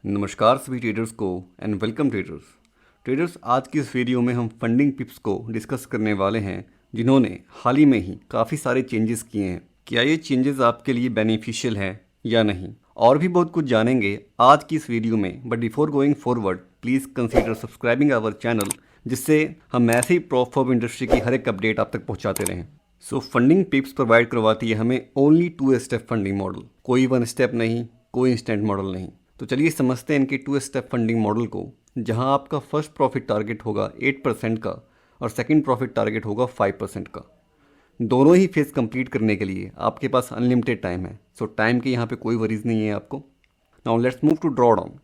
नमस्कार सभी ट्रेडर्स को एंड वेलकम ट्रेडर्स। आज की इस वीडियो में हम फंडिंग टिप्स को डिस्कस करने वाले हैं जिन्होंने हाल ही में ही काफ़ी सारे चेंजेस किए हैं। क्या ये चेंजेस आपके लिए बेनिफिशियल हैं या नहीं, और भी बहुत कुछ जानेंगे आज की इस वीडियो में। But before going forward please consider subscribing our channel, जिससे हम ऐसे ही प्रॉफ ऑफ इंडस्ट्री की हर एक अपडेट आप तक पहुँचाते रहें। सो फंडिंग टिप्स प्रोवाइड करवाती है हमें ओनली 2 स्टेप फंडिंग मॉडल, कोई 1 स्टेप नहीं, कोई इंस्टेंट मॉडल नहीं। तो चलिए समझते हैं इनके 2 स्टेप फंडिंग मॉडल को, जहां आपका फर्स्ट प्रॉफिट टारगेट होगा 8% का और सेकंड प्रॉफिट टारगेट होगा 5% का। दोनों ही फेज कंप्लीट करने के लिए आपके पास अनलिमिटेड टाइम है। सो टाइम की यहाँ पे कोई वरीज नहीं है आपको। Now let's move to draw down.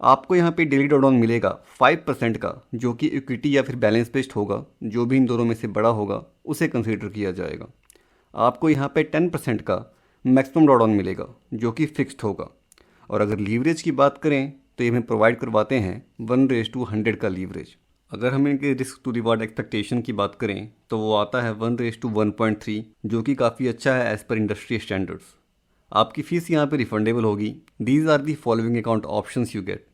आपको यहाँ पे डेली ड्रॉ डाउन मिलेगा 5% का, जो कि इक्विटी या फिर बैलेंस बेस्ड होगा। जो भी इन दोनों में से बड़ा होगा उसे कंसिडर किया जाएगा। आपको यहाँ पे 10% का मैक्सिमम ड्रॉ डाउन मिलेगा, जो कि फिक्स्ड होगा। और अगर लीवरेज की बात करें तो ये हमें प्रोवाइड करवाते हैं 1:100 का लीवरेज। अगर हम इनके रिस्क टू रिवार्ड एक्सपेक्टेशन की बात करें तो वो आता है 1:1.3, जो कि काफ़ी अच्छा है एज़ पर इंडस्ट्री स्टैंडर्ड्स। आपकी फ़ीस यहाँ पे रिफंडेबल होगी। These are the following account options you get.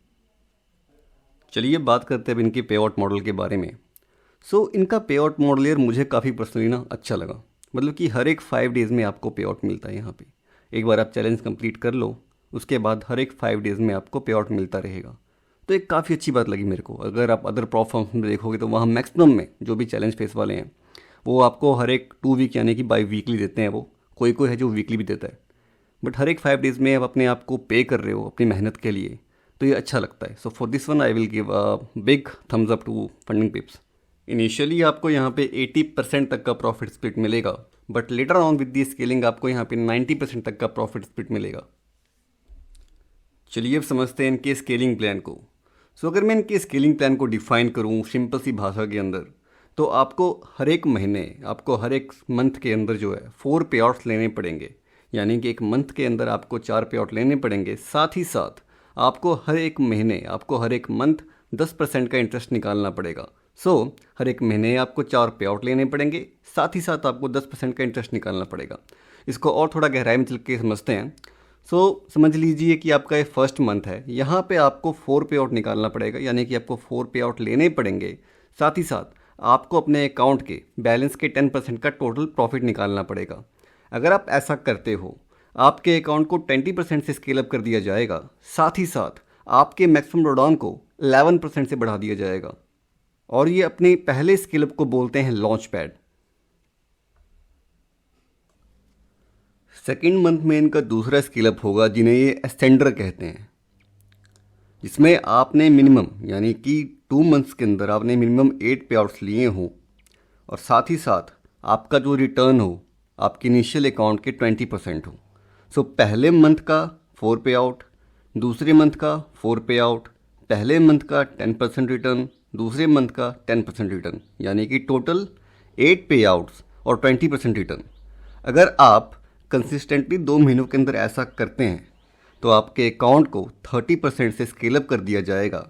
चलिए बात करते हैं अब इनके पे आउट मॉडल के बारे में। इनका पे आउट मॉडल यार मुझे काफ़ी पर्सनली ना अच्छा लगा। मतलब कि हर एक 5 डेज़ में आपको पे आउट मिलता है। यहाँ पे एक बार आप चैलेंज कंप्लीट कर लो, उसके बाद हर एक 5 डेज़ में आपको पे आउट मिलता रहेगा। तो एक काफ़ी अच्छी बात लगी मेरे को। अगर आप अदर प्लेटफॉर्म्स में देखोगे तो वहाँ मैक्सिमम में जो भी चैलेंज फेस वाले हैं वो आपको हर एक 2 वीक यानी कि बाई वीकली देते हैं। वो कोई कोई है जो वीकली भी देता है, बट हर एक 5 डेज़ में आप अपने आप को पे कर रहे हो अपनी मेहनत के लिए, तो ये अच्छा लगता है। So for this one I will give a big thumbs up to funding tips. Initially आपको यहाँ पे 80% तक का प्रॉफिट स्प्लिट मिलेगा, but later on with the scaling आपको यहाँ पे 90% तक का प्रॉफिट स्प्लिट मिलेगा। चलिए अब समझते हैं इनके स्केलिंग प्लान को। अगर मैं इनके स्केलिंग प्लान को डिफाइन करूँ सिंपल सी भाषा के अंदर, तो आपको हर एक महीने, आपको हर एक मंथ के अंदर जो है 4 पे आउट्स लेने पड़ेंगे। यानी कि एक मंथ के अंदर आपको 4 पे आउट लेने पड़ेंगे। साथ ही साथ आपको हर एक महीने, आपको हर एक मंथ 10% का इंटरेस्ट निकालना पड़ेगा। हर एक महीने आपको 4 पे आउट लेने पड़ेंगे, साथ ही साथ आपको 10% का इंटरेस्ट निकालना पड़ेगा। इसको और थोड़ा गहराई में चल के समझते हैं। समझ लीजिए कि आपका ये फर्स्ट मंथ है, यहाँ पे आपको 4 पे आउट निकालना पड़ेगा, यानी कि आपको 4 पे आउट लेने पड़ेंगे। साथ ही साथ आपको अपने अकाउंट के बैलेंस के 10% का टोटल प्रॉफिट निकालना पड़ेगा। अगर आप ऐसा करते हो, आपके अकाउंट को 20% से स्केल अप कर दिया जाएगा। साथ ही साथ आपके मैक्सिमम ड्रॉडाउन को 11% से बढ़ा दिया जाएगा। और ये अपने पहले स्केल अप को बोलते हैं लॉन्च पैड। सेकेंड मंथ में इनका दूसरा स्केल अप होगा, जिन्हें ये एस्टेंडर कहते हैं, जिसमें आपने मिनिमम यानी कि 2 मंथ्स के अंदर आपने मिनिमम 8 पे आउट्स लिए हों, और साथ ही साथ आपका जो रिटर्न हो आपके इनिशियल अकाउंट के 20% हो। पहले मंथ का 4 पे आउट, दूसरे मंथ का 4 पे आउट, पहले मंथ का 10% रिटर्न, दूसरे मंथ का 10% रिटर्न, यानी कि टोटल 8 पे आउट्स और 20% रिटर्न। अगर आप कंसिस्टेंटली 2 महीनों के अंदर ऐसा करते हैं तो आपके अकाउंट को 30% से स्केल अप कर दिया जाएगा।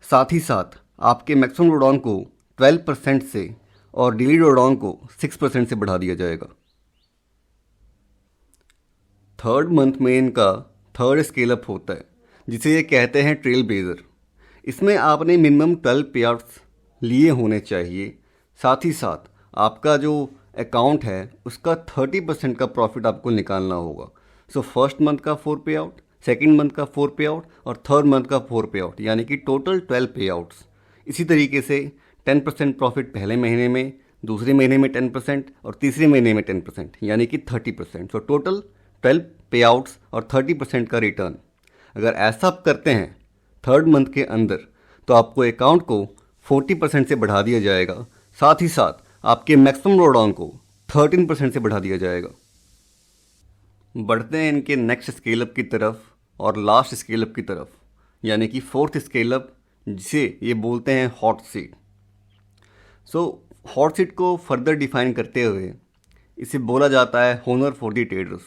साथ ही साथ आपके मैक्सिमम ड्रॉडाउन को 12% से और डेली ड्रॉडाउन को 6% से बढ़ा दिया जाएगा। थर्ड मंथ में इनका थर्ड स्केल अप होता है, जिसे ये कहते हैं ट्रेल ब्लेजर। इसमें आपने मिनिमम 12 पे आउट्स लिए होने चाहिए। साथ ही साथ आपका जो अकाउंट है उसका 30% का प्रॉफिट आपको निकालना होगा। फर्स्ट मंथ का 4 पे आउट, सेकेंड मंथ का 4 पे आउट और थर्ड मंथ का 4 पे आउट, यानी कि टोटल 12 पे आउट्स। इसी तरीके से 10% प्रॉफिट पहले महीने में, दूसरे महीने में 10% और तीसरे महीने में 10%, यानी कि 30%। टोटल 12 पे आउट्स और 30% का रिटर्न। अगर ऐसा आप करते हैं थर्ड मंथ के अंदर, तो आपको अकाउंट को 40% से बढ़ा दिया जाएगा। साथ ही साथ आपके मैक्सिमम ड्रॉडाउन को 13% से बढ़ा दिया जाएगा। बढ़ते हैं इनके नेक्स्ट स्केल अप की तरफ और लास्ट स्केल अप की तरफ, यानी कि फोर्थ स्केल अप, जिसे ये बोलते हैं हॉट सीट। हॉट सीट को फर्दर डिफाइन करते हुए इसे बोला जाता है होनर फॉर दी ट्रेडर्स,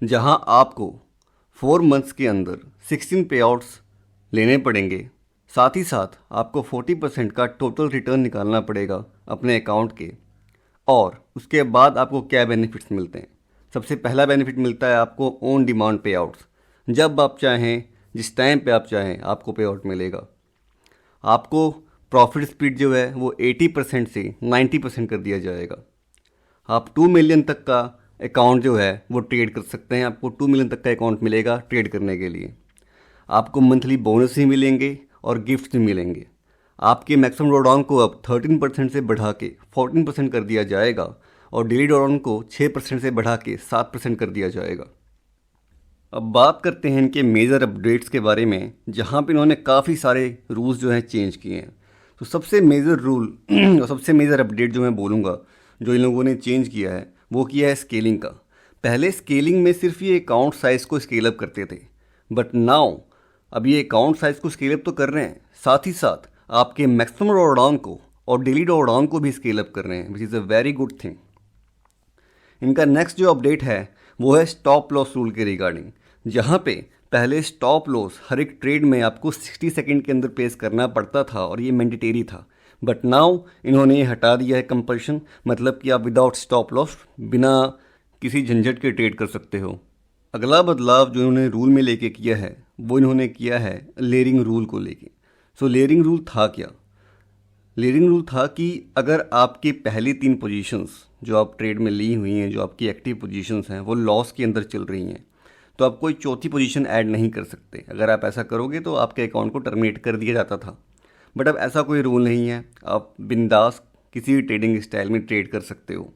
जहां आपको 4 मंथ्स के अंदर 16 पे आउट्स लेने पड़ेंगे। साथ ही साथ आपको 40% का टोटल रिटर्न निकालना पड़ेगा अपने अकाउंट के। और उसके बाद आपको क्या बेनिफिट्स मिलते हैं? सबसे पहला बेनिफिट मिलता है आपको ऑन डिमांड पे आउट्स। जब आप चाहें, जिस टाइम पे आप चाहें आपको पे आउट मिलेगा। आपको प्रॉफिट स्प्लिट जो है वो 80% से 90% कर दिया जाएगा। आप 2 मिलियन तक का अकाउंट जो है वो ट्रेड कर सकते हैं। आपको 2 मिलियन तक का अकाउंट मिलेगा ट्रेड करने के लिए। आपको मंथली बोनस ही मिलेंगे और गिफ्ट भी मिलेंगे। आपके मैक्सिमम ड्रॉडाउन को अब 13% से बढ़ा के 14% कर दिया जाएगा और डेली ड्रॉडाउन को 6% से बढ़ा के 7% कर दिया जाएगा। अब बात करते हैं इनके मेजर अपडेट्स के बारे में, जहाँ पे इन्होंने काफ़ी सारे रूल्स जो हैं चेंज किए हैं। तो सबसे मेजर रूल और सबसे मेजर अपडेट जो मैं बोलूँगा जो इन लोगों ने चेंज किया है वो किया है स्केलिंग का। पहले स्केलिंग में सिर्फ ये अकाउंट साइज़ को स्केल अप करते थे, बट नाउ अब ये अकाउंट साइज़ को स्केल अप तो कर रहे हैं, साथ ही साथ आपके मैक्सिमम ड्रॉडाउन को और डेली ड्रॉडाउन को भी स्केल अप कर रहे हैं, which is a very good thing. इनका नेक्स्ट जो अपडेट है वो है स्टॉप लॉस रूल के रिगार्डिंग, जहाँ पे पहले स्टॉप लॉस हर एक ट्रेड में आपको 60 सेकंड के अंदर पेश करना पड़ता था और ये मैंडेटरी था, बट नाउ इन्होंने ये हटा दिया है कंपल्शन। मतलब कि आप विदाउट स्टॉप लॉस बिना किसी झंझट के ट्रेड कर सकते हो। अगला बदलाव जो इन्होंने रूल में लेके किया है वो इन्होंने किया है लेयरिंग रूल को लेके। सो लेयरिंग रूल था क्या? लेयरिंग रूल था कि अगर आपकी पहली 3 पोजीशंस जो आप ट्रेड में ली हुई हैं, जो आपकी एक्टिव पोजीशंस हैं, वो लॉस के अंदर चल रही हैं, तो आप कोई चौथी पोजीशन ऐड नहीं कर सकते। अगर आप ऐसा करोगे तो आपके अकाउंट को टर्मिनेट कर दिया जाता था। बट अब ऐसा कोई रूल नहीं है, आप बिंदास किसी भी ट्रेडिंग स्टाइल में ट्रेड कर सकते हो।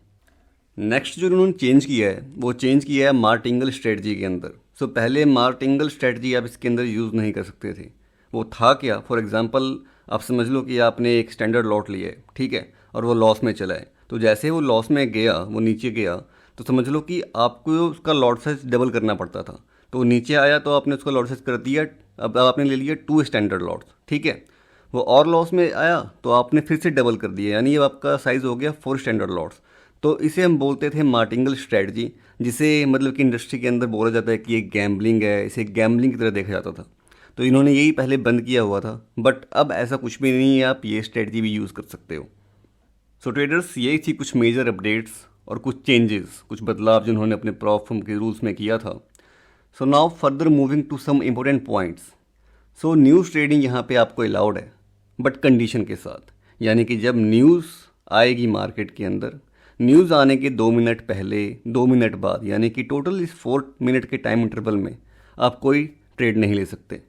नेक्स्ट जो उन्होंने चेंज किया है वो चेंज किया है मार्टिंगल स्ट्रेटजी के अंदर। सो पहले मार्टिंगल स्ट्रेटजी आप इसके अंदर यूज़ नहीं कर सकते थे। वो था क्या? फॉर एग्जांपल आप समझ लो कि आपने एक स्टैंडर्ड लॉट लिया है, ठीक है, और वो लॉस में चला है। तो जैसे वो लॉस में गया, वो नीचे गया, तो समझ लो कि आपको उसका लॉट साइज डबल करना पड़ता था। तो वो नीचे आया तो आपने उसका लॉट साइज कर दिया, अब आपने ले लिया 2 स्टैंडर्ड लॉट्स, ठीक है। वो और लॉस में आया तो आपने फिर से डबल कर दिया, यानी ये आपका साइज़ हो गया 4 स्टैंडर्ड लॉट्स। तो इसे हम बोलते थे मार्टिंगल स्ट्रेटजी, जिसे मतलब कि इंडस्ट्री के अंदर बोला जाता है कि ये गैम्बलिंग है, इसे गैम्बलिंग की तरह देखा जाता था। तो इन्होंने यही पहले बंद किया हुआ था, बट अब ऐसा कुछ भी नहीं है, आप ये स्ट्रेटजी भी यूज़ कर सकते हो। सो ट्रेडर्स, यही थी कुछ मेजर अपडेट्स और कुछ चेंजेस, कुछ बदलाव जिन्होंने अपने प्रॉप फर्म के रूल्स में किया था। So now further moving to some important points. So news trading यहाँ पे आपको अलाउड है, बट कंडीशन के साथ। यानी कि जब न्यूज़ आएगी मार्केट के अंदर, न्यूज़ आने के 2 मिनट पहले, 2 मिनट बाद, यानी कि टोटल इस 4 मिनट के टाइम इंटरवल में आप कोई ट्रेड नहीं ले सकते।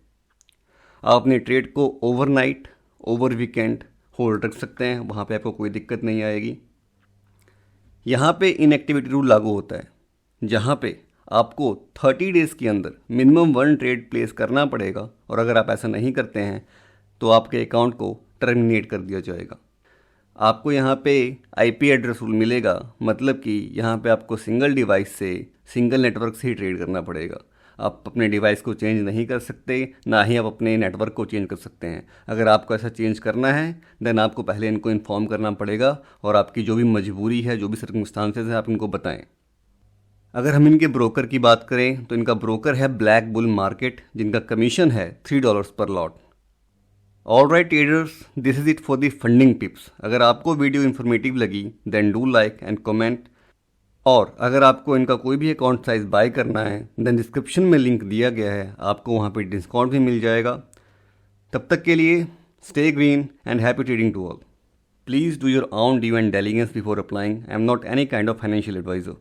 आप अपने ट्रेड को ओवरनाइट, ओवर वीकेंड होल्ड रख सकते हैं, वहाँ पे आपको कोई दिक्कत नहीं आएगी। यहाँ पे इनएक्टिविटी रूल लागू होता है, जहाँ पे आपको 30 डेज़ के अंदर मिनिमम 1 ट्रेड प्लेस करना पड़ेगा, और अगर आप ऐसा नहीं करते हैं तो आपके अकाउंट को टर्मिनेट कर दिया जाएगा। आपको यहाँ पे आईपी एड्रेस रूल मिलेगा, मतलब कि यहाँ पे आपको सिंगल डिवाइस से, सिंगल नेटवर्क से ही ट्रेड करना पड़ेगा। आप अपने डिवाइस को चेंज नहीं कर सकते, ना ही आप अपने नेटवर्क को चेंज कर सकते हैं। अगर आपको ऐसा चेंज करना है देन आपको पहले इनको इन्फॉर्म करना पड़ेगा, और आपकी जो भी मजबूरी है, जो भी सर्कमस्टांसेस है, आप इनको बताएं। अगर हम इनके ब्रोकर की बात करें तो इनका ब्रोकर है ब्लैक बुल मार्केट, जिनका कमीशन है $3 per lot. All right traders, this is it for the funding tips. अगर आपको वीडियो इन्फॉर्मेटिव लगी then do like and comment, और अगर आपको इनका कोई भी अकाउंट साइज बाय करना है देन डिस्क्रिप्शन में लिंक दिया गया है, आपको वहाँ पे डिस्काउंट भी मिल जाएगा। तब तक के लिए stay green and happy trading to all. Please do your own due and diligence before applying. I am not any kind of financial adviser.